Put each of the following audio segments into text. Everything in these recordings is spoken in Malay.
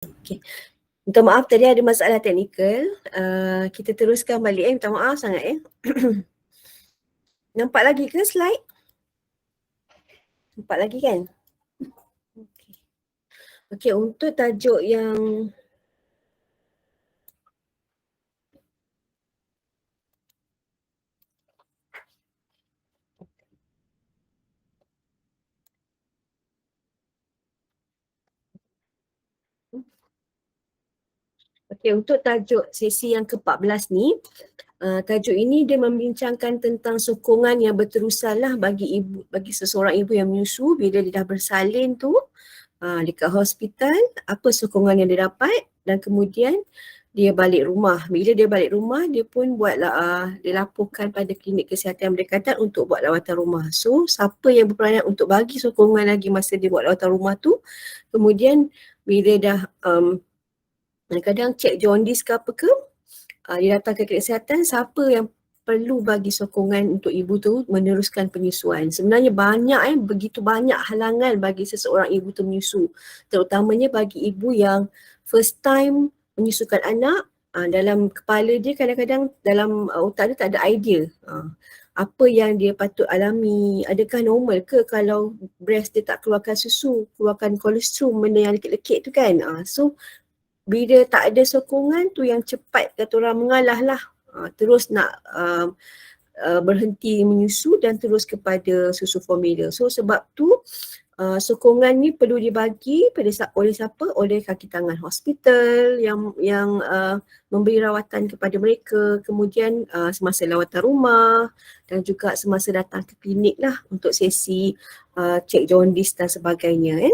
Okay. Minta maaf tadi ada masalah teknikal. Kita teruskan balik minta maaf sangat Nampak lagi ke slide? Nampak lagi kan? Okay. Okay, untuk tajuk yang untuk tajuk sesi yang ke-14 ni, tajuk ini dia membincangkan tentang sokongan yang berterusan lah bagi seseorang ibu yang menyusu bila dia dah bersalin tu dekat hospital, apa sokongan yang dia dapat dan kemudian dia balik rumah. Bila dia balik rumah, dia pun buatlah, dia laporkan pada klinik kesihatan yang berdekatan untuk buat lawatan rumah. So, siapa yang berperanan untuk bagi sokongan lagi masa dia buat lawatan rumah tu, kemudian bila dah kadang-kadang cek jaundice ke apa ke, dia datang ke klinik kesihatan, siapa yang perlu bagi sokongan untuk ibu tu meneruskan penyusuan. Sebenarnya banyak begitu banyak halangan bagi seseorang ibu tu menyusu. Terutamanya bagi ibu yang first time menyusukan anak, dalam kepala dia kadang-kadang dalam otak dia tak ada idea. Apa yang dia patut alami, adakah normal ke kalau breast dia tak keluarkan susu, keluarkan kolostrum, benda yang lekit-lekit tu kan. So bila tak ada sokongan tu yang cepat kata orang mengalah lah. Terus nak berhenti menyusu dan terus kepada susu formula. So sebab tu sokongan ni perlu dibagi oleh siapa? Oleh kaki tangan hospital yang memberi rawatan kepada mereka, kemudian semasa lawatan rumah dan juga semasa datang ke klinik lah untuk sesi cek jaundice dan sebagainya.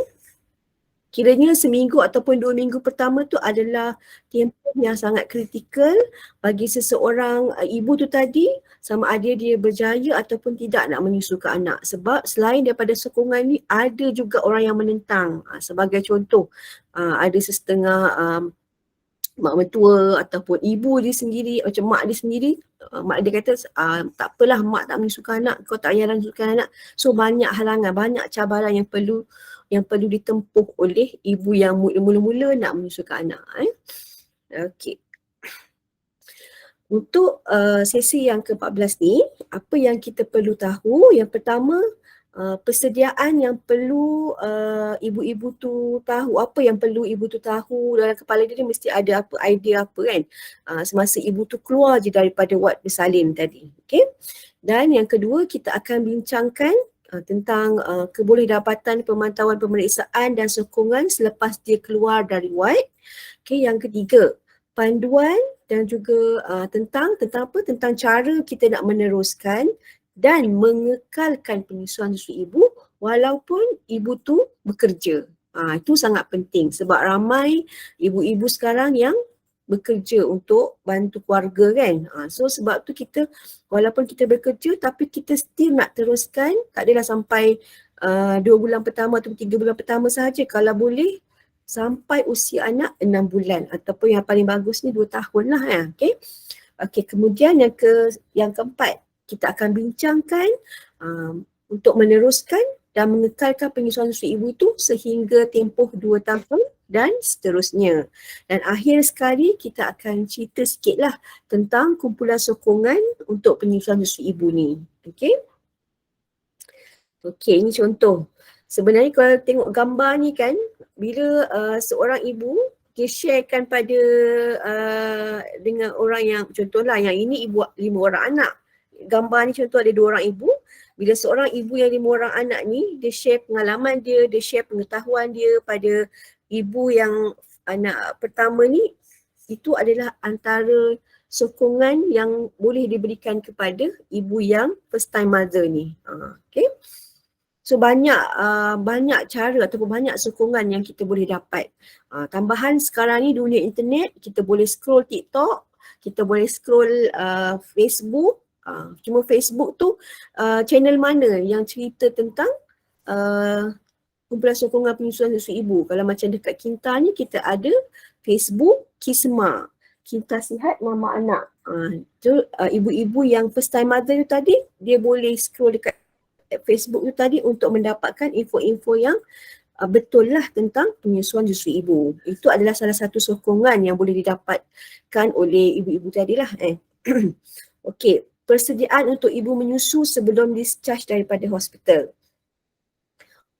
Kiranya seminggu ataupun 2 minggu pertama tu adalah tempoh yang sangat kritikal bagi seseorang ibu tu tadi sama ada dia berjaya ataupun tidak nak menyusukan anak. Sebab selain daripada sokongan ni ada juga orang yang menentang. Sebagai contoh, ada setengah mak mentua ataupun ibu dia sendiri, macam mak dia sendiri, mak dia kata tak apalah mak tak menyusukan anak, kau tak payah menyusukan anak. So banyak halangan, banyak cabaran yang perlu ditempuh oleh ibu yang mula-mula nak menyusukan anak. Okey. Untuk sesi yang ke-14 ni, apa yang kita perlu tahu? Yang pertama, persediaan yang perlu ibu-ibu tu tahu, apa yang perlu ibu tu tahu dalam kepala dia mesti ada apa idea apa kan, semasa ibu tu keluar je daripada wad bersalin tadi. Okay? Dan yang kedua, kita akan bincangkan tentang kebolehdapatan pemantauan pemeriksaan dan sokongan selepas dia keluar dari wad. Okay, yang ketiga, panduan dan juga tentang apa? Tentang cara kita nak meneruskan dan mengekalkan penyusuan susu ibu walaupun ibu tu bekerja. Itu sangat penting sebab ramai ibu-ibu sekarang yang bekerja untuk bantu keluarga kan. So sebab tu kita walaupun kita bekerja tapi kita still nak teruskan, tak adalah sampai 2 bulan pertama atau 3 bulan pertama sahaja, kalau boleh sampai usia anak 6 bulan ataupun yang paling bagus ni 2 tahun lah ya. Okay, kemudian yang keempat, kita akan bincangkan untuk meneruskan dan mengekalkan penyusuan susu ibu itu sehingga tempoh 2 tahun dan seterusnya. Dan akhir sekali kita akan cerita sikit lah tentang kumpulan sokongan untuk penyusuan susu ibu ni. Okay, ini contoh. Sebenarnya kalau tengok gambar ni kan, bila seorang ibu dia sharekan pada dengan orang yang, contohlah yang ini ibu 5 orang anak. Gambar ni contoh ada 2 orang ibu. Bila seorang ibu yang 5 orang anak ni, dia share pengalaman dia share pengetahuan dia pada ibu yang anak pertama ni, itu adalah antara sokongan yang boleh diberikan kepada ibu yang first time mother ni. Okay. So banyak cara ataupun banyak sokongan yang kita boleh dapat. Tambahan sekarang ni dunia internet, kita boleh scroll TikTok, kita boleh scroll Facebook. Cuma Facebook tu channel mana yang cerita tentang kumpulan sokongan penyusuan susu ibu. Kalau macam dekat Kinta ni kita ada Facebook Kisma, Kinta Sihat Mama Anak. Ibu-ibu yang first time mother tu tadi, dia boleh scroll dekat Facebook tu tadi untuk mendapatkan info-info yang betul lah tentang penyusuan susui ibu. Itu adalah salah satu sokongan yang boleh didapatkan oleh ibu-ibu tadi lah. Okey, persediaan untuk ibu menyusu sebelum discharge daripada hospital.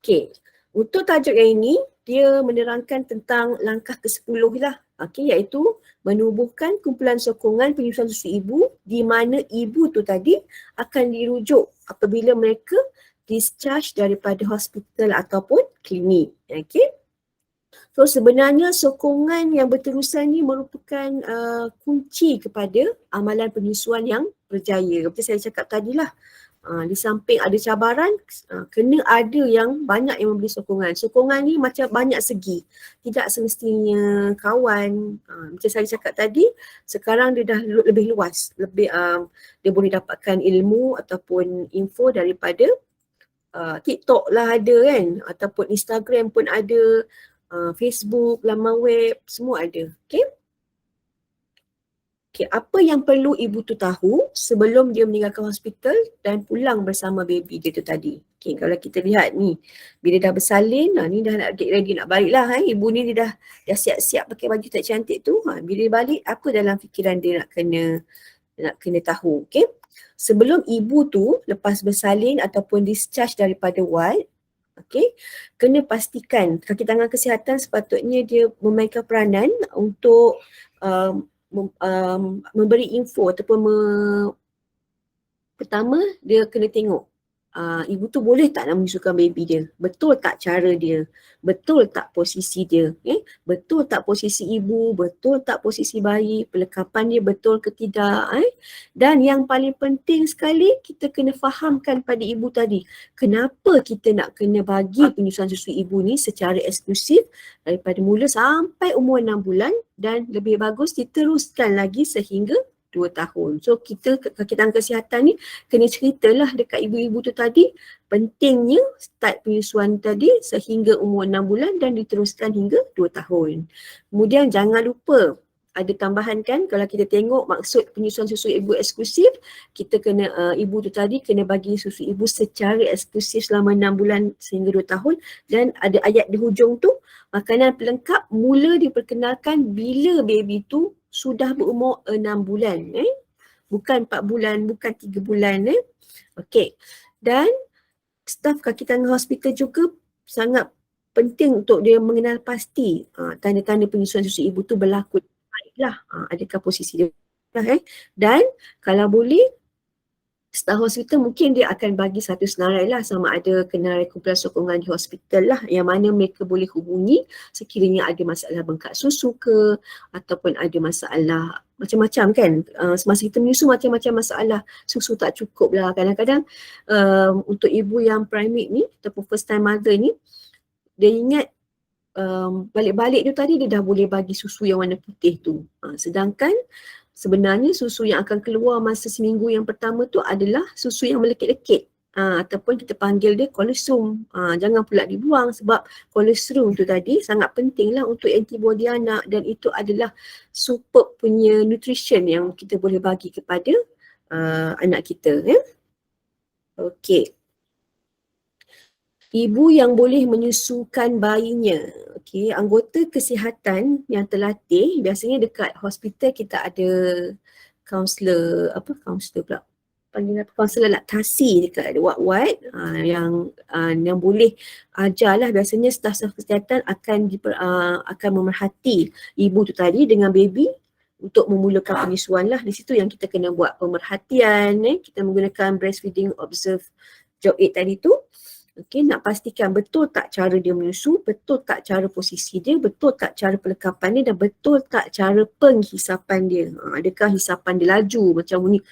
Okey, untuk tajuk yang ini, dia menerangkan tentang langkah ke-10 lah. Okey, iaitu menubuhkan kumpulan sokongan penyusuan susui ibu di mana ibu tu tadi akan dirujuk apabila mereka discharge daripada hospital ataupun klinik. Okey. So sebenarnya sokongan yang berterusan ni merupakan kunci kepada amalan penyusuan yang berjaya. Seperti saya cakap tadilah. Di samping ada cabaran, kena ada yang banyak yang memberi sokongan. Sokongan ni macam banyak segi. Tidak semestinya kawan. Macam saya cakap tadi, sekarang dia dah lebih luas. Dia boleh dapatkan ilmu ataupun info daripada TikTok lah ada kan. Ataupun Instagram pun ada. Facebook, laman web, semua ada. Okay. Okay, apa yang perlu ibu tu tahu sebelum dia meninggalkan hospital dan pulang bersama baby dia tu tadi. Okay, kalau kita lihat ni, bila dah bersalin, ni dah nak get ready nak balik lah. Ibu ni dia dah siap-siap pakai baju tak cantik tu. Bila dia balik, apa dalam fikiran dia nak kena tahu. Okay. Sebelum ibu tu lepas bersalin ataupun discharge daripada ward, okay, kena pastikan kaki tangan kesihatan sepatutnya dia memainkan peranan untuk memberi info ataupun pertama dia kena tengok ibu tu boleh tak nak menyusukan baby dia, betul tak cara dia, betul tak posisi dia, betul tak posisi ibu, betul tak posisi bayi, pelekapan dia betul ke tidak, dan yang paling penting sekali kita kena fahamkan pada ibu tadi kenapa kita nak kena bagi penyusuan susui ibu ni secara eksklusif daripada mula sampai umur 6 bulan dan lebih bagus diteruskan lagi sehingga 2 tahun. So kita kaki tangan kesihatan ni kena ceritalah dekat ibu-ibu tu tadi pentingnya start penyusuan tadi sehingga umur 6 bulan dan diteruskan hingga 2 tahun. Kemudian jangan lupa ada tambahan kan, kalau kita tengok maksud penyusuan susu ibu eksklusif, kita kena ibu tu tadi kena bagi susu ibu secara eksklusif selama 6 bulan sehingga 2 tahun dan ada ayat di hujung tu, makanan pelengkap mula diperkenalkan bila baby tu sudah berumur 6 bulan. Bukan 4 bulan, bukan 3 bulan. Okey. Dan staf kaki tangan hospital juga sangat penting untuk dia mengenal pasti tanda-tanda penyusuan susu ibu tu berlaku baiklah. Adakah posisi dia dan kalau boleh staf hospital mungkin dia akan bagi satu senarai lah sama ada kenarai kumpulan sokongan di hospital lah yang mana mereka boleh hubungi sekiranya ada masalah bengkak susu ke ataupun ada masalah macam-macam kan. Semasa kita menyusu macam-macam masalah, susu tak cukup lah kadang-kadang. Untuk ibu yang primate ni ataupun first time mother ni, dia ingat balik-balik tu tadi dia dah boleh bagi susu yang warna putih tu. Sedangkan sebenarnya susu yang akan keluar masa seminggu yang pertama tu adalah susu yang melekit-lekit. Ataupun kita panggil dia kolostrum. Jangan pula dibuang sebab kolostrum tu tadi sangat penting lah untuk antibody anak dan itu adalah superb punya nutrition yang kita boleh bagi kepada anak kita. Okey. Ibu yang boleh menyusukan bayinya. Okey, anggota kesihatan yang terlatih, biasanya dekat hospital kita ada kaunselor kaunselor laktasi dekat ward-ward yang boleh ajarlah. Biasanya staf-staf kesihatan akan memerhati ibu tu tadi dengan baby untuk memulakan penyusuan lah. Di situ yang kita kena buat pemerhatian, kita menggunakan breastfeeding observe job 8 tadi tu. Okey, nak pastikan betul tak cara dia menyusu, betul tak cara posisi dia, betul tak cara pelekapan dia dan betul tak cara penghisapan dia. Adakah hisapan dia laju macam bunyi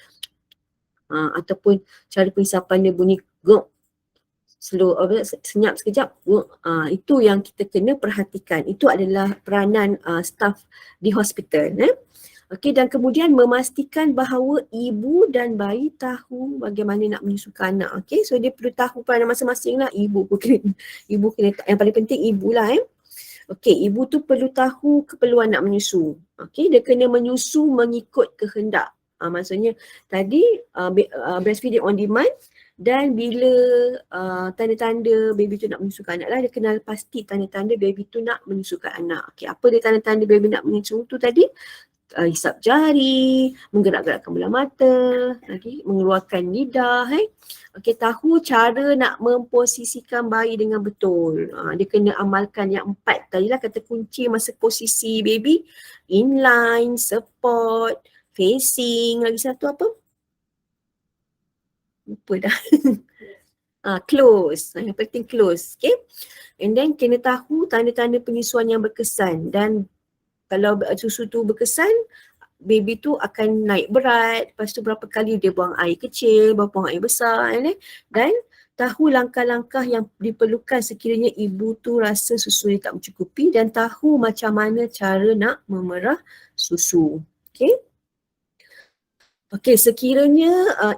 ataupun cara penghisapan dia bunyi slow, senyap sekejap. Itu yang kita kena perhatikan. Itu adalah peranan staf di hospital. Okey, dan kemudian memastikan bahawa ibu dan bayi tahu bagaimana nak menyusukan anak. Okey, so dia perlu tahu peranan masing-masing lah. Ibu kena, yang paling penting ibu lah. Okey, ibu tu perlu tahu keperluan nak menyusu. Okey, dia kena menyusu mengikut kehendak. Maksudnya tadi breastfeeding on demand, Dan bila tanda-tanda baby tu nak menyusukan anak lah, dia kenal pasti tanda-tanda baby tu nak menyusukan anak. Okay, apa dia tanda-tanda baby nak menyusu tu tadi? Hisap jari, menggerak-gerakkan bola mata, mengeluarkan lidah. Okey, tahu cara nak memposisikan bayi dengan betul. Dia kena amalkan yang 4 tadilah, kata kunci masa posisi baby. Inline, support, facing, lagi satu apa? Lupa dah. Close. Yang penting close. Okay. And then kena tahu tanda-tanda penyusuan yang berkesan. Dan kalau susu tu berkesan, baby tu akan naik berat, lepas tu berapa kali dia buang air kecil, berapa buang air besar, dan tahu langkah-langkah yang diperlukan sekiranya ibu tu rasa susu dia tak mencukupi, dan tahu macam mana cara nak memerah susu. Okey, sekiranya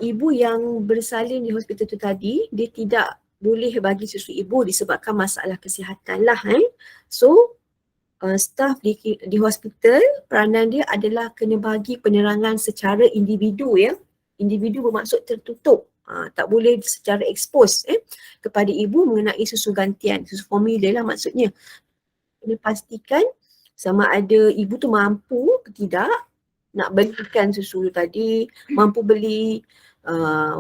ibu yang bersalin di hospital tu tadi, dia tidak boleh bagi susu ibu disebabkan masalah kesihatan lah. So, staf di hospital, peranan dia adalah kena bagi penerangan secara individu ya. Individu bermaksud tertutup. Tak boleh secara expose kepada ibu mengenai susu gantian, susu formula lah maksudnya. Kena pastikan sama ada ibu tu mampu ke tidak nak belikan susu tadi, mampu beli,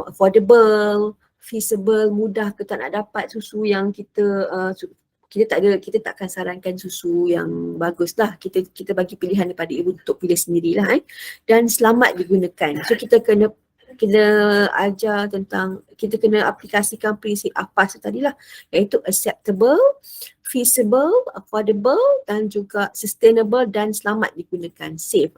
affordable, feasible, mudah ke tak nak dapat susu yang kita takkan sarankan susu yang bagus lah. Kita bagi pilihan kepada ibu untuk pilih sendirilah dan selamat digunakan. So kita kena ajar tentang, kita kena aplikasikan prinsip AFAS tadi lah, iaitu acceptable, feasible, affordable dan juga sustainable dan selamat digunakan, safe.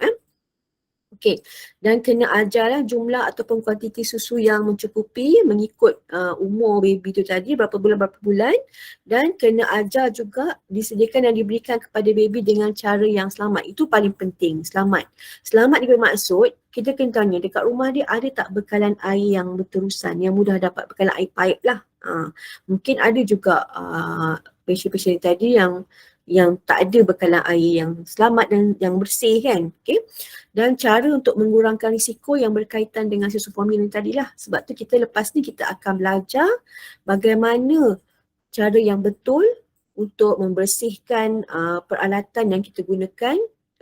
Okey, dan kena ajarlah jumlah ataupun kuantiti susu yang mencukupi mengikut umur baby tu tadi, berapa bulan, dan kena ajar juga disediakan dan diberikan kepada baby dengan cara yang selamat. Itu paling penting, selamat. Selamat dia bermaksud, kita kena tanya dekat rumah dia ada tak bekalan air yang berterusan, yang mudah dapat bekalan air pipe lah. Mungkin ada juga pasien-pasien tadi yang tak ada bekalan air yang selamat dan yang bersih kan. Okay. Dan cara untuk mengurangkan risiko yang berkaitan dengan susu formula tadilah. Sebab tu kita lepas ni kita akan belajar bagaimana cara yang betul untuk membersihkan peralatan yang kita gunakan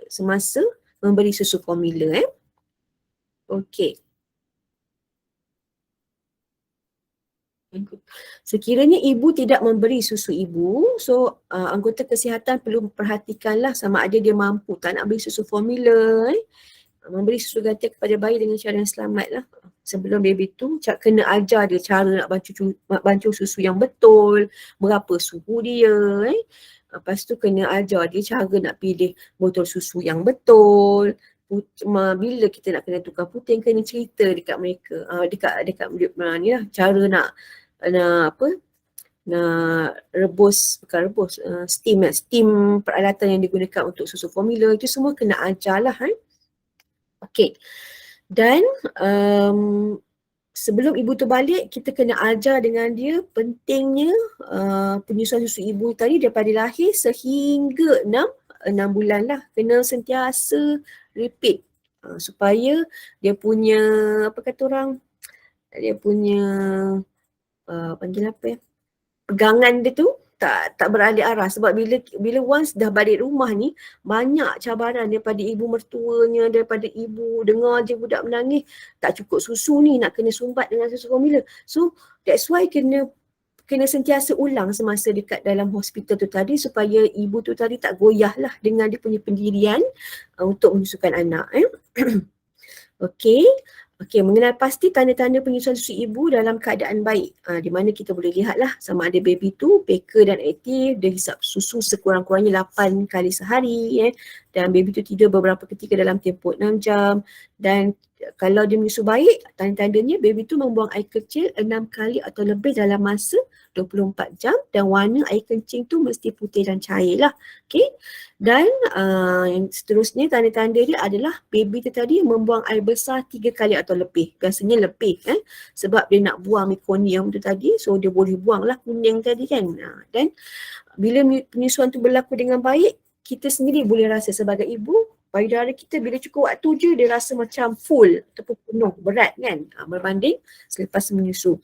semasa memberi susu formula. Okey. Sekiranya ibu tidak memberi susu ibu, so anggota kesihatan perlu memperhatikanlah sama ada dia mampu tak nak beri susu formula, memberi susu gantian kepada bayi dengan cara yang selamat lah. Sebelum baby tu kena ajar dia cara nak bancuh susu yang betul, berapa suhu dia. Lepas tu kena ajar dia cara nak pilih botol susu yang betul. Bila kita nak kena tukar puting, kena cerita dekat mereka, dekat ni lah, cara nak rebus, bukan rebus, steam peralatan yang digunakan untuk susu formula, itu semua kena ajar lah. Okey, dan sebelum ibu tu balik, kita kena ajar dengan dia pentingnya penyusuan susu ibu tadi daripada lahir sehingga 6 bulan lah. Kena sentiasa repeat supaya dia punya, apa kata orang, dia punya panggil apa ya, pegangan dia tu tak beralih arah. Sebab bila once dah balik rumah ni, banyak cabaran daripada ibu mertuanya, daripada ibu dengar je budak menangis, tak cukup susu ni, nak kena sumbat dengan susu formula. So that's why kena sentiasa ulang semasa dekat dalam hospital tu tadi, supaya ibu tu tadi tak goyah lah dengan dia punya pendirian untuk menyusukan anak. Okey, mengenal pasti tanda-tanda penyusuan susu ibu dalam keadaan baik. Di mana kita boleh lihatlah sama ada baby tu peka dan aktif, dia hisap susu sekurang-kurangnya 8 kali sehari, dan baby tu tidur beberapa ketika dalam tempoh 6 jam, dan kalau dia menyusu baik, tanda-tandanya baby tu membuang air kecil 6 kali atau lebih dalam masa 24 jam, dan warna air kencing tu mesti putih dan cair lah. Okay. Dan yang seterusnya tanda-tanda dia adalah baby tu tadi membuang air besar 3 kali atau lebih. Biasanya lebih sebab dia nak buang mekonium tu tadi, so dia boleh buang lah kuning tadi kan. Dan bila penyusuan tu berlaku dengan baik, kita sendiri boleh rasa sebagai ibu payudara kita bila cukup waktu je dia rasa macam full ataupun penuh, berat kan, berbanding selepas menyusu.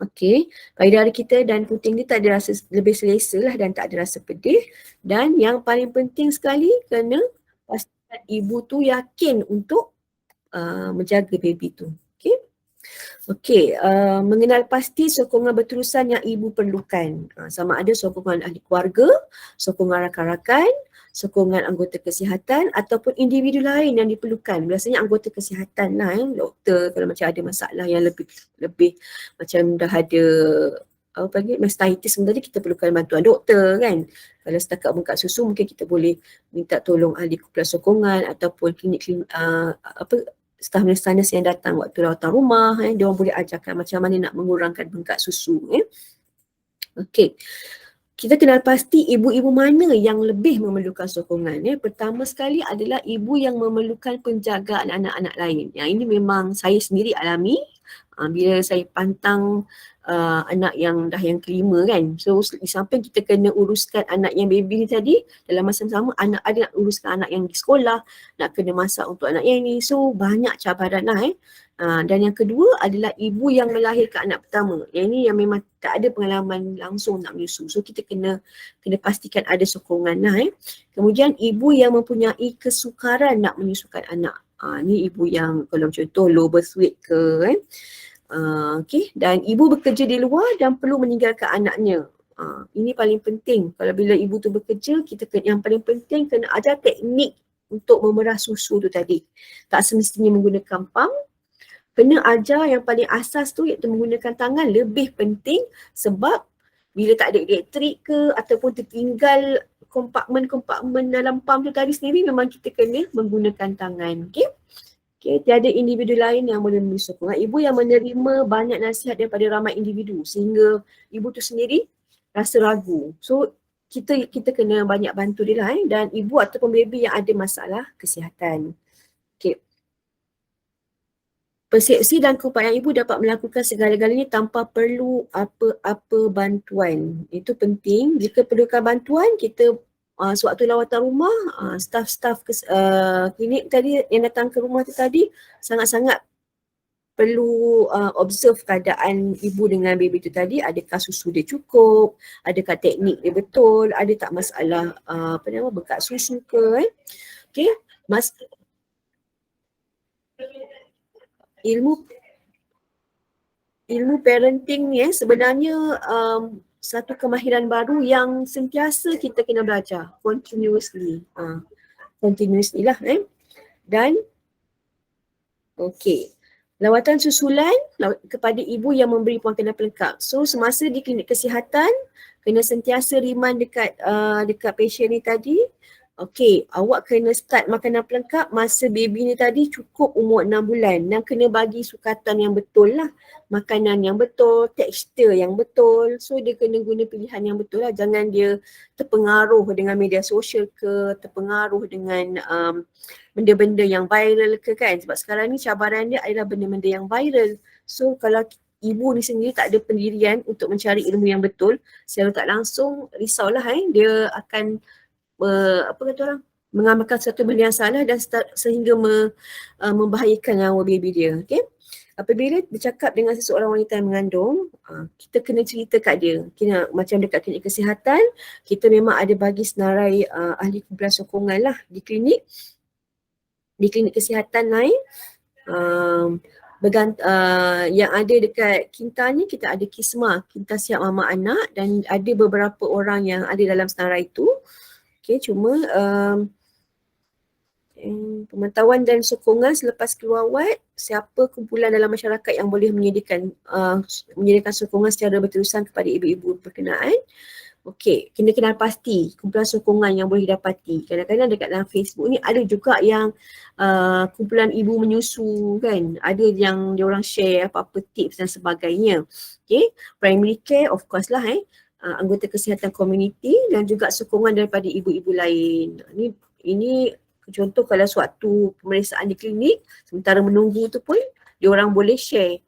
Okey, payudara kita dan puting dia tak ada rasa, lebih selesa lah dan tak ada rasa pedih. Dan yang paling penting sekali, kena pastikan ibu tu yakin untuk menjaga baby tu. Okey. Okey, mengenal pasti sokongan berterusan yang ibu perlukan. Sama ada sokongan ahli keluarga, sokongan rakan-rakan, sokongan anggota kesihatan ataupun individu lain yang diperlukan. Biasanya anggota kesihatan lah, doktor kalau macam ada masalah yang lebih macam dah ada apa panggil mastitis tadi, kita perlukan bantuan doktor kan. Kalau setakat bengkak susu mungkin kita boleh minta tolong ahli kumpulan sokongan ataupun klinik-klinik staf nurse yang datang waktu rawatan rumah, dia orang boleh ajarkan macam mana nak mengurangkan bengkak susu. Okey. Kita kenal pasti ibu-ibu mana yang lebih memerlukan sokongan. Pertama sekali adalah ibu yang memerlukan penjagaan anak-anak lain. Yang ini memang saya sendiri alami bila saya pantang anak yang dah yang kelima kan. So di samping kita kena uruskan anak yang baby ni tadi, dalam masa yang sama anak ada nak uruskan anak yang di sekolah, nak kena masak untuk anak yang ni. So banyak cabaran lah. Dan yang kedua adalah ibu yang melahirkan anak pertama. Yang ini yang memang tak ada pengalaman langsung nak menyusu. So kita kena pastikan ada sokongan lah. Kemudian ibu yang mempunyai kesukaran nak menyusukan anak. Ni ibu yang kalau contoh low birth weight ke okay. Dan ibu bekerja di luar dan perlu meninggalkan anaknya. Ini paling penting. Kalau bila ibu tu bekerja, yang paling penting kena ajar teknik untuk memerah susu tu tadi. Tak semestinya menggunakan pump. Kena ajar yang paling asas tu iaitu menggunakan tangan lebih penting sebab bila tak ada elektrik ke ataupun tertinggal kompartmen-kompartmen dalam pump tu tadi sendiri, memang kita kena menggunakan tangan. Okay? Okay, tiada individu lain yang boleh memberi sokongan. Ibu yang menerima banyak nasihat daripada ramai individu sehingga ibu tu sendiri rasa ragu. So kita kena banyak bantu dia lah dan ibu ataupun baby yang ada masalah kesihatan. Okay. Persepsi dan keupayaan ibu dapat melakukan segala-galanya tanpa perlu apa-apa bantuan. Itu penting. Jika perlukan bantuan, kita sewaktu lawatan rumah, staf-staf klinik tadi yang datang ke rumah tu tadi sangat-sangat perlu observe keadaan ibu dengan baby tu tadi. Adakah susu dia cukup, adakah teknik dia betul, ada tak masalah bengkak susu ke. Okay. Ilmu parenting ni sebenarnya satu kemahiran baru yang sentiasa kita kena belajar continuously. Continuously lah. Dan okey. Lawatan susulan kepada ibu yang memberi puangkena pelengkap. So semasa di klinik kesihatan kena sentiasa remind dekat pasien ni tadi. Okey, awak kena start makanan pelengkap masa baby ni tadi cukup umur 6 bulan dan kena bagi sukatan yang betul lah. Makanan yang betul, tekstur yang betul. So dia kena guna pilihan yang betul lah. Jangan dia terpengaruh dengan media sosial ke, terpengaruh dengan benda-benda yang viral ke kan. Sebab sekarang ni cabaran dia adalah benda-benda yang viral. So kalau ibu ni sendiri tak ada pendirian untuk mencari ilmu yang betul, secara tak langsung risaulah dia akan mengamalkan satu benda yang salah dan sehingga membahayakan nyawa baby dia. Okay? Apabila bercakap dengan seseorang wanita yang mengandung, kita kena cerita kat dia. Macam dekat klinik kesihatan, kita memang ada bagi senarai ahli kumpulan sokongan lah di klinik kesihatan lain. Yang ada dekat Kinta ni, kita ada Kisma, Kinta Siap Mama Anak, dan ada beberapa orang yang ada dalam senarai itu. Okay, cuma pemantauan dan sokongan selepas keluarwad, siapa kumpulan dalam masyarakat yang boleh menyediakan sokongan secara berterusan kepada ibu-ibu berkenaan. Okey, kena kenal pasti kumpulan sokongan yang boleh didapati. Kadang-kadang dekat dalam Facebook ni ada juga yang kumpulan ibu menyusu kan. Ada yang diorang share apa-apa tips dan sebagainya. Okey, primary care of course lah anggota kesihatan komuniti dan juga sokongan daripada ibu-ibu lain. Ini contoh kalau suatu pemeriksaan di klinik, sementara menunggu tu pun diorang boleh share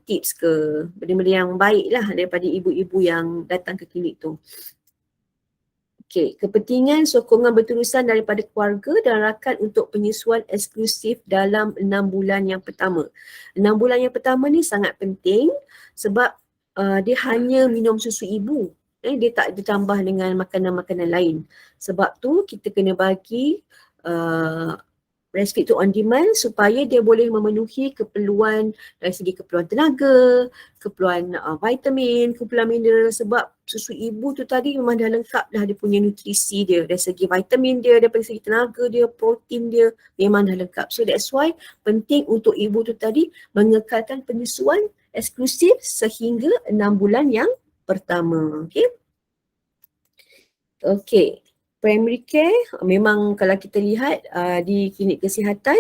tips ke benda-benda yang baik lah daripada ibu-ibu yang datang ke klinik tu. Okey, kepentingan sokongan berterusan daripada keluarga dan rakan untuk penyusuan eksklusif dalam 6 bulan yang pertama. 6 bulan yang pertama ni sangat penting sebab dia hanya minum susu ibu. Dia tak ditambah dengan makanan-makanan lain. Sebab tu kita kena bagi breastfeed to on demand supaya dia boleh memenuhi keperluan dari segi keperluan tenaga, keperluan vitamin, keperluan mineral, sebab susu ibu tu tadi memang dah lengkap dah dia punya nutrisi dia, dari segi vitamin dia, dari segi tenaga dia, protein dia, memang dah lengkap. So that's why penting untuk ibu tu tadi mengekalkan penyusuan eksklusif sehingga 6 bulan yang pertama. Okay. Okay. Primary care memang kalau kita lihat di klinik kesihatan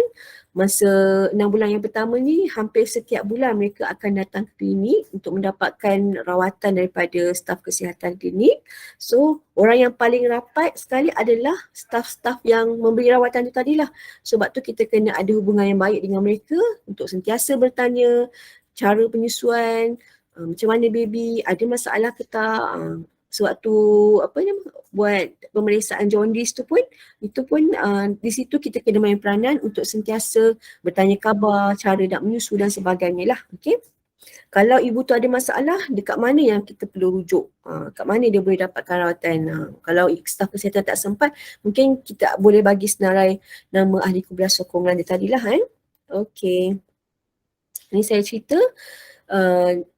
masa 6 bulan yang pertama ni hampir setiap bulan mereka akan datang ke klinik untuk mendapatkan rawatan daripada staf kesihatan klinik. So orang yang paling rapat sekali adalah staf-staf yang memberi rawatan tu tadilah. Sebab tu kita kena ada hubungan yang baik dengan mereka untuk sentiasa bertanya cara penyusuan, macam mana baby, ada masalah ke tak, sewaktu buat pemeriksaan jaundice tu pun, itu pun di situ kita kena main peranan untuk sentiasa bertanya khabar, cara nak menyusu dan sebagainya lah. Okay. Kalau ibu tu ada masalah, dekat mana yang kita perlu rujuk? Kat mana dia boleh dapatkan rawatan? Kalau staf kesihatan tak sempat, mungkin kita boleh bagi senarai nama ahli kumpulan sokongan dia tadilah. Okay. Ini saya cerita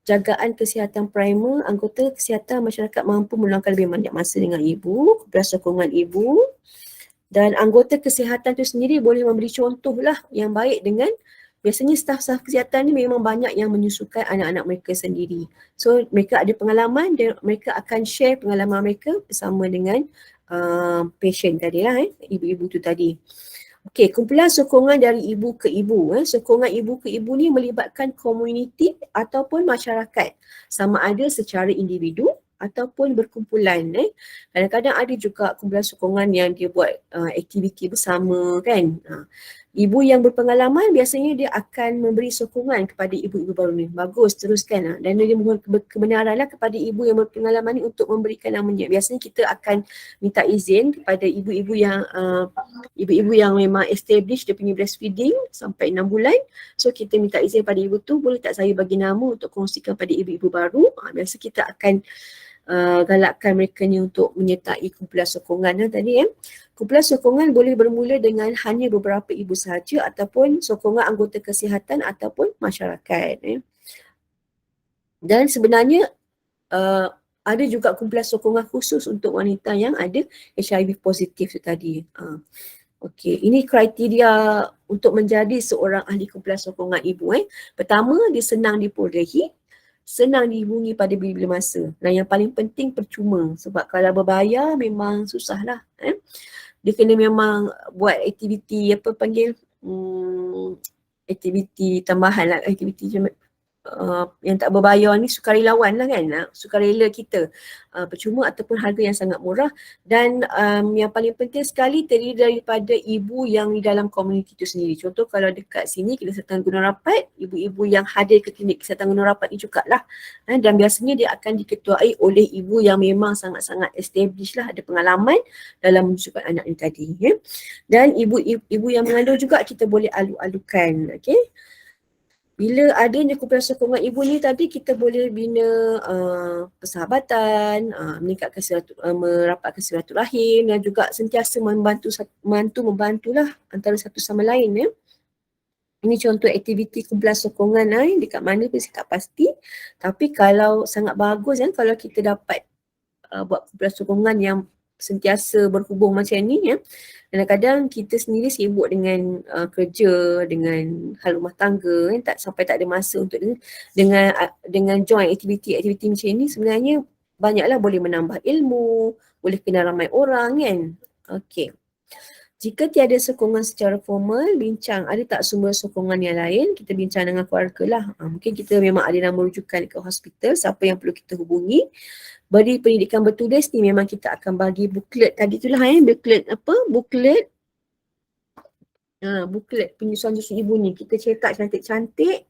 jagaan kesihatan primer, anggota kesihatan masyarakat mampu meluangkan lebih banyak masa dengan ibu, kumpulan sokongan ibu, dan anggota kesihatan itu sendiri boleh memberi contoh lah yang baik dengan biasanya staf-staf kesihatan ni memang banyak yang menyusukan anak-anak mereka sendiri. So mereka ada pengalaman dan mereka akan share pengalaman mereka bersama dengan patient tadi lah, ibu-ibu tu tadi. Okey, kumpulan sokongan dari ibu ke ibu. Sokongan ibu ke ibu ni melibatkan komuniti ataupun masyarakat. Sama ada secara individu ataupun berkumpulan. Kadang-kadang ada juga kumpulan sokongan yang dia buat aktiviti bersama kan. Ibu yang berpengalaman biasanya dia akan memberi sokongan kepada ibu-ibu baru ni. Bagus, teruskan. Dan dia mohon kebenaran lah kepada ibu yang berpengalaman ni untuk memberikan namanya. Biasanya kita akan minta izin kepada ibu-ibu yang memang establish dia punya breastfeeding sampai 6 bulan. So kita minta izin pada ibu tu, boleh tak saya bagi nama untuk kongsikan pada ibu-ibu baru. Biasa kita akan galakkan mereka ni untuk menyertai kumpulan sokongan tadi. Kumpulan sokongan boleh bermula dengan hanya beberapa ibu sahaja ataupun sokongan anggota kesihatan ataupun masyarakat. Dan sebenarnya ada juga kumpulan sokongan khusus untuk wanita yang ada HIV positif tu tadi. Okey, ini kriteria untuk menjadi seorang ahli kumpulan sokongan ibu. Pertama, dia senang diperolehi, senang dihubungi pada bila-bila masa. Dan yang paling penting percuma. Sebab kalau berbayar memang susah lah. Dia kena memang buat aktiviti aktiviti tambahan lah, aktiviti yang tak berbayar ni sukarelawan lah kan, sukarela kita, percuma ataupun harga yang sangat murah. Dan yang paling penting sekali terdiri daripada ibu yang di dalam komuniti itu sendiri. Contoh kalau dekat sini Kesihatan Gunung Rapat, ibu-ibu yang hadir ke klinik Kesihatan Gunung Rapat ni jugalah, dan biasanya dia akan diketuai oleh ibu yang memang sangat-sangat established lah, ada pengalaman dalam menyusukan anak ni tadi. Dan ibu yang mengandung juga kita boleh alu-alukan. Okay. Bila adanya kumpulan sokongan ibu ni tadi, kita boleh bina persahabatan, meningkatkan merapatkan silaturahim dan juga sentiasa membantulah antara satu sama lain. Ini contoh aktiviti kumpulan sokongan dekat mana pun saya tak pasti. Tapi kalau sangat bagus kalau kita dapat buat kumpulan sokongan yang sentiasa berhubung macam ni. Kadang-kadang kita sendiri sibuk dengan kerja, dengan hal rumah tangga, sampai tak ada masa untuk dengan join aktiviti macam ni. Sebenarnya banyaklah boleh menambah ilmu, boleh kenal ramai orang kan. Okey. Jika tiada sokongan secara formal, bincang ada tak sumber sokongan yang lain, kita bincang dengan keluarga lah. Mungkin kita memang ada nama rujukan ke hospital, siapa yang perlu kita hubungi. Beri pendidikan bertulis ni memang kita akan bagi buklet tadi tu lah buklet penyusuan susu ibu ni. Kita cetak cantik-cantik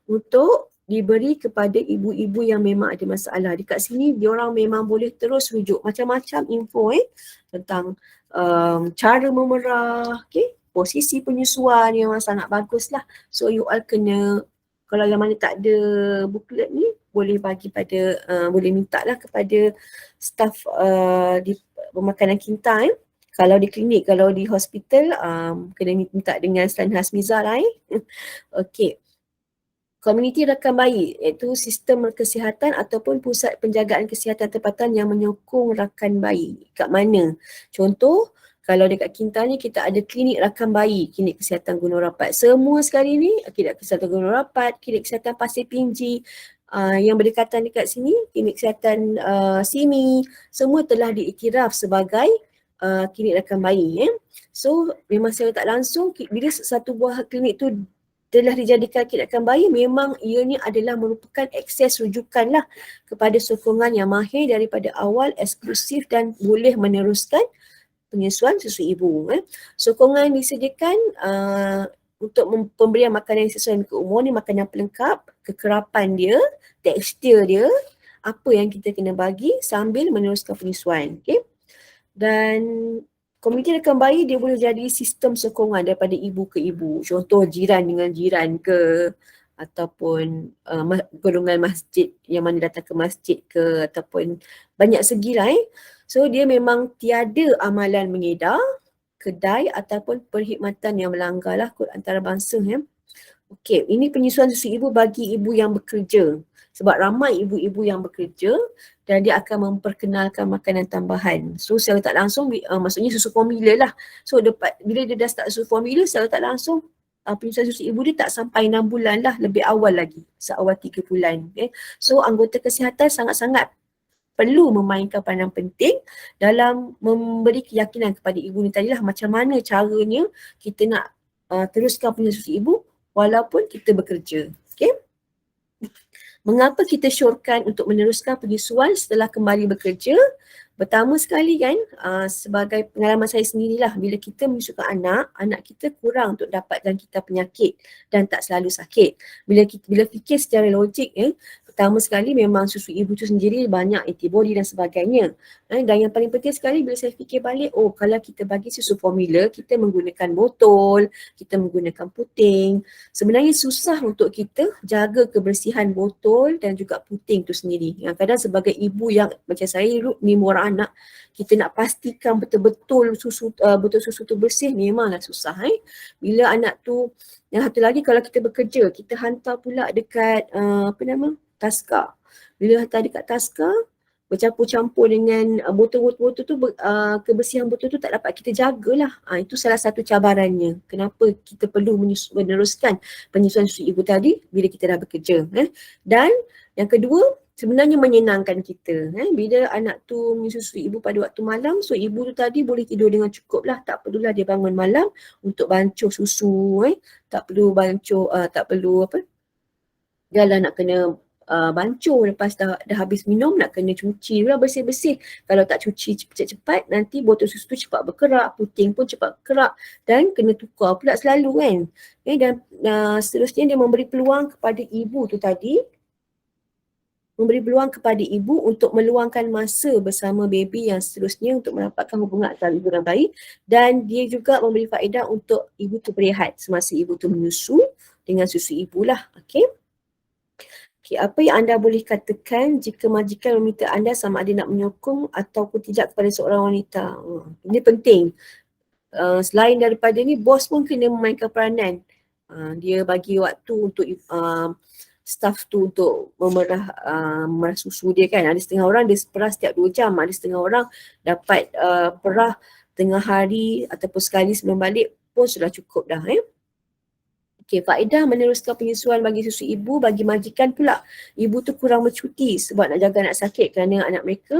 untuk diberi kepada ibu-ibu yang memang ada masalah. Dekat sini diorang memang boleh terus rujuk macam-macam info tentang cara memerah, posisi penyusuan yang sangat bagus lah. So you all kena, kalau yang mana tak ada booklet ni, boleh bagi pada, boleh minta lah kepada staff di pemakanan Kinta. Kalau di klinik, kalau di hospital, kena minta dengan Stan Hasmiza lah. Okey. Komuniti rakan bayi iaitu sistem kesihatan ataupun pusat penjagaan kesihatan tempatan yang menyokong rakan bayi. Kat mana? Contoh, kalau dekat Kinta ni kita ada klinik rakan bayi, klinik kesihatan Gunung Rapat. Semua sekali ni, klinik kesihatan Gunung Rapat, klinik kesihatan Pasir Pinji, yang berdekatan dekat sini, klinik kesihatan Simi, semua telah diiktiraf sebagai klinik rakan bayi. So, memang secara tak langsung, bila satu buah klinik tu telah dijadikan klinik rakan bayi, memang ianya adalah merupakan akses rujukan lah kepada sokongan yang mahir daripada awal, eksklusif dan boleh meneruskan penyusuan susu ibu. Sokongan disediakan untuk pemberian makanan yang sesuai dengan umur ni, makanan pelengkap, kekerapan dia, tekstur dia, apa yang kita kena bagi sambil meneruskan penyusuan. Okay? Dan komuniti rakan bayi dia boleh jadi sistem sokongan daripada ibu ke ibu. Contoh jiran dengan jiran ke, ataupun golongan masjid yang mana datang ke masjid ke, ataupun banyak segi lah. So dia memang tiada amalan mengedar, kedai ataupun perkhidmatan yang melanggar lah kod antarabangsa. Okey, ini penyusuan susu ibu bagi ibu yang bekerja. Sebab ramai ibu-ibu yang bekerja dan dia akan memperkenalkan makanan tambahan. So secara tak langsung, maksudnya susu formula lah. So bila dia dah start susu formula, secara tak langsung penyusuan susu ibu dia tak sampai 6 bulan lah, lebih awal lagi, seawal 3 bulan. Okay. So anggota kesihatan sangat-sangat perlu memainkan peranan penting dalam memberi keyakinan kepada ibu ni tadilah macam mana caranya kita nak teruskan penyusuan susu ibu walaupun kita bekerja. Okay. Mengapa kita syorkan untuk meneruskan penyusuan setelah kembali bekerja? Pertama sekali kan, sebagai pengalaman saya sendirilah, bila kita menyusukan anak kita kurang untuk dapat jangkitan penyakit dan tak selalu sakit. Bila fikir secara logik, pertama sekali memang susu ibu tu sendiri banyak antibody dan sebagainya. Dan yang paling penting sekali bila saya fikir balik, kalau kita bagi susu formula, kita menggunakan botol, kita menggunakan puting. Sebenarnya susah untuk kita jaga kebersihan botol dan juga puting tu sendiri. Kadang sebagai ibu yang macam saya ni orang anak, kita nak pastikan betul-betul botol susu tu bersih memanglah susah. Bila anak tu, yang satu lagi kalau kita bekerja, kita hantar pula dekat taska. Bila hantar dekat taska, bercampur-campur dengan botol-botol tu, kebersihan botol tu tak dapat kita jagalah. Itu salah satu cabarannya. Kenapa kita perlu meneruskan penyusuan susu ibu tadi bila kita dah bekerja. Dan yang kedua, sebenarnya menyenangkan kita. Bila anak tu menyusu susu ibu pada waktu malam, so ibu tu tadi boleh tidur dengan cukup lah. Tak perlulah dia bangun malam untuk bancuh susu. Tak perlu bancuh, tak perlu dia lah nak kena bancuh lepas dah habis minum, nak kena cuci pula bersih-bersih. Kalau tak cuci cepat-cepat, nanti botol susu tu cepat berkerak, puting pun cepat berkerak dan kena tukar pula selalu kan. Dan seterusnya dia memberi peluang kepada ibu tu tadi, untuk meluangkan masa bersama baby yang seterusnya untuk mendapatkan hubungan antara ibu dan bayi, dan dia juga memberi faedah untuk ibu tu berehat semasa ibu tu menyusu dengan susu ibu lah. Okay, apa yang anda boleh katakan jika majikan meminta anda sama ada nak menyokong ataupun tidak kepada seorang wanita? Ini penting. Selain daripada ni, bos pun kena memainkan peranan. Dia bagi waktu untuk staff tu untuk memerah susu dia kan. Ada setengah orang dia perah setiap 2 jam, ada setengah orang dapat perah tengah hari ataupun sekali sebelum balik pun sudah cukup dah. Okay, faedah meneruskan penyusuan bagi susu ibu bagi majikan pula. Ibu tu kurang bercuti sebab nak jaga anak sakit kerana anak mereka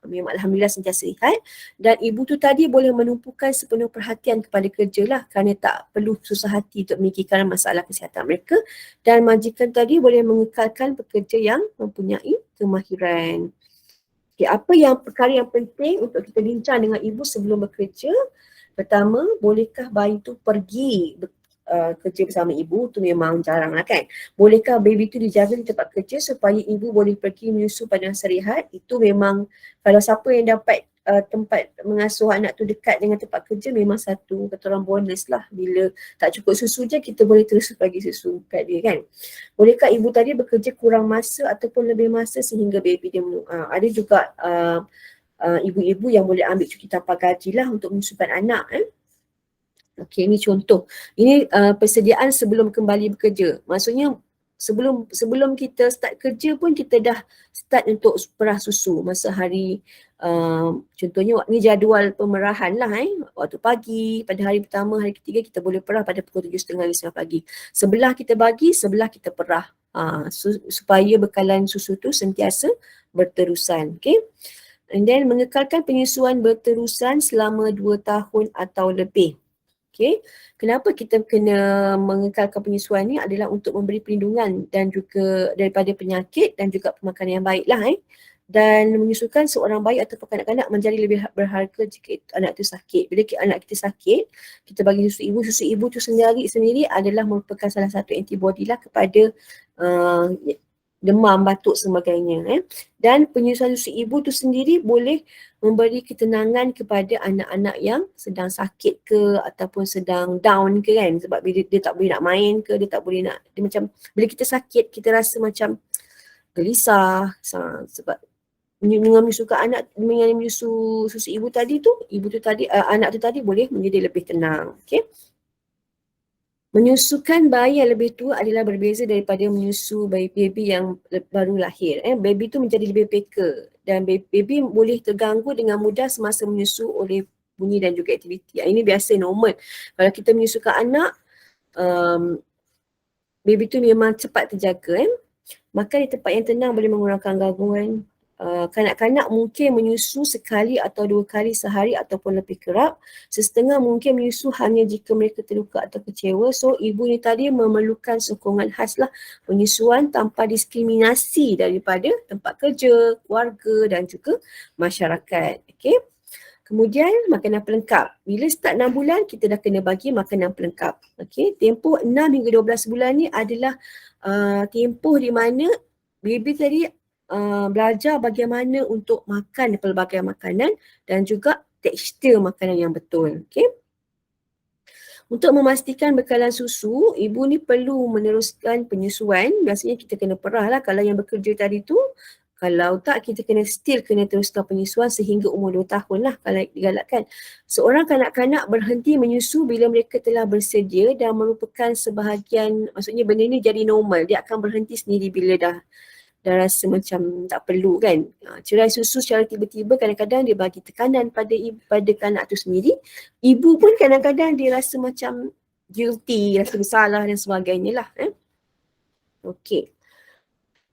memang alhamdulillah sentiasa sihat, dan ibu tu tadi boleh menumpukan sepenuh perhatian kepada kerja lah kerana tak perlu susah hati untuk memikirkan masalah kesihatan mereka, dan majikan tadi boleh mengekalkan pekerja yang mempunyai kemahiran. Okay, apa perkara yang penting untuk kita bincang dengan ibu sebelum bekerja? Pertama, bolehkah bayi tu pergi kerja bersama ibu tu memang jarang lah kan. Bolehkah baby tu dijaga di tempat kerja supaya ibu boleh pergi menyusu pada masa rehat? Itu memang kalau siapa yang dapat tempat mengasuh anak tu dekat dengan tempat kerja, memang satu kata orang bonus lah. Bila tak cukup susu je, kita boleh terus bagi susu kat dia kan. Bolehkah ibu tadi bekerja kurang masa ataupun lebih masa sehingga baby dia ada juga ibu-ibu yang boleh ambil cuti tanpa gaji lah untuk menyusukan anak. Okey, ini contoh. Ini persediaan sebelum kembali bekerja. Maksudnya sebelum kita start kerja pun kita dah start untuk perah susu masa hari contohnya ni jadual pemerahan lah waktu pagi, pada hari pertama, hari ketiga kita boleh perah pada pukul 7.30 pagi. Sebelah kita bagi, sebelah kita perah supaya bekalan susu tu sentiasa berterusan. Okay. And then mengekalkan penyusuan berterusan selama 2 tahun atau lebih. Okay. Kenapa kita kena mengekalkan penyusuan ni adalah untuk memberi perlindungan dan juga daripada penyakit dan juga pemakanan yang baik lah Dan menyusukan seorang bayi atau kanak-kanak menjadi lebih berharga jika anak itu sakit. Bila anak kita sakit, kita bagi susu ibu tu sendiri adalah merupakan salah satu antibody lah kepada demam, batuk sebagainya. Dan penyusuan susu ibu tu sendiri boleh memberi ketenangan kepada anak-anak yang sedang sakit ke ataupun sedang down ke kan, sebab bila dia tak boleh nak main ke, dia tak boleh nak, dia macam bila kita sakit kita rasa macam gelisah sebab dengan menyusu susu ibu tu tadi anak tu tadi boleh menjadi lebih tenang. Okey. Menyusukan bayi yang lebih tua adalah berbeza daripada menyusu baby yang baru lahir. Baby tu menjadi lebih peka dan baby boleh terganggu dengan mudah semasa menyusu oleh bunyi dan juga aktiviti. Ini biasa, normal. Kalau kita menyusukan anak, baby tu memang cepat terjaga. Maka di tempat yang tenang boleh mengurangkan gangguan. Kanak-kanak mungkin menyusu sekali atau 2 kali sehari ataupun lebih kerap. Sesetengah mungkin menyusu hanya jika mereka terluka atau kecewa. So ibu ni tadi memerlukan sokongan khas lah penyusuan tanpa diskriminasi daripada tempat kerja, keluarga dan juga masyarakat. Okay. Kemudian makanan pelengkap. Bila start 6 bulan, kita dah kena bagi makanan pelengkap. Okay. Tempoh 6 hingga 12 bulan ni adalah tempoh di mana baby tadi belajar bagaimana untuk makan pelbagai makanan dan juga tekstur makanan yang betul. Okay. Untuk memastikan bekalan susu, ibu ni perlu meneruskan penyusuan. Biasanya kita kena perah lah kalau yang bekerja tadi tu. Kalau tak, kita kena teruskan penyusuan sehingga umur 2 tahun lah kalau digalakkan. Seorang kanak-kanak berhenti menyusu bila mereka telah bersedia dan merupakan sebahagian, maksudnya benda ni jadi normal. Dia akan berhenti sendiri bila dah rasa macam tak perlu kan. Cerai susu secara tiba-tiba kadang-kadang dia bagi tekanan pada kanak tu sendiri. Ibu pun kadang-kadang dia rasa macam guilty, rasa bersalah dan sebagainya lah. Okey.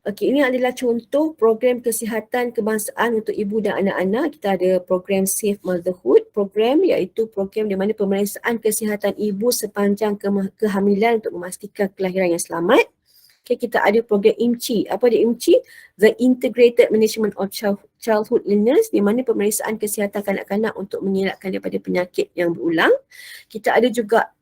Okey, ini adalah contoh program kesihatan kebangsaan untuk ibu dan anak-anak. Kita ada program Safe Motherhood, program iaitu program di mana pemeriksaan kesihatan ibu sepanjang kehamilan untuk memastikan kelahiran yang selamat. Okay, kita ada program IMCI. Apa dia IMCI? The Integrated Management of Childhood Illness, di mana pemeriksaan kesihatan kanak-kanak untuk mengelakkan daripada penyakit yang berulang. Kita ada juga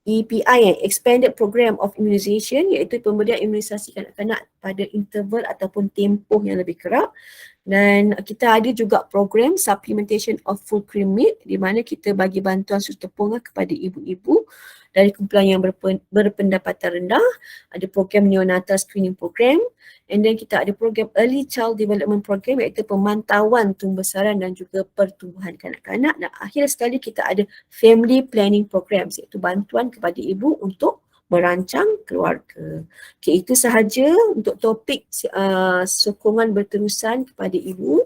EPI, Expanded Program of Immunization, iaitu pemberian imunisasi kanak-kanak pada interval ataupun tempoh yang lebih kerap. Dan kita ada juga program Supplementation of Full Cream Milk, di mana kita bagi bantuan susu tepung kepada ibu-ibu dari kumpulan yang berpendapatan rendah. Ada program Neonatal Screening Program, and then kita ada program Early Child Development Program, iaitu pemantauan tumbesaran dan juga pertumbuhan kanak-kanak. Dan akhir sekali kita ada Family Planning Program, iaitu bantuan kepada ibu untuk merancang keluarga. Okay, itu sahaja untuk topik sokongan berterusan kepada ibu.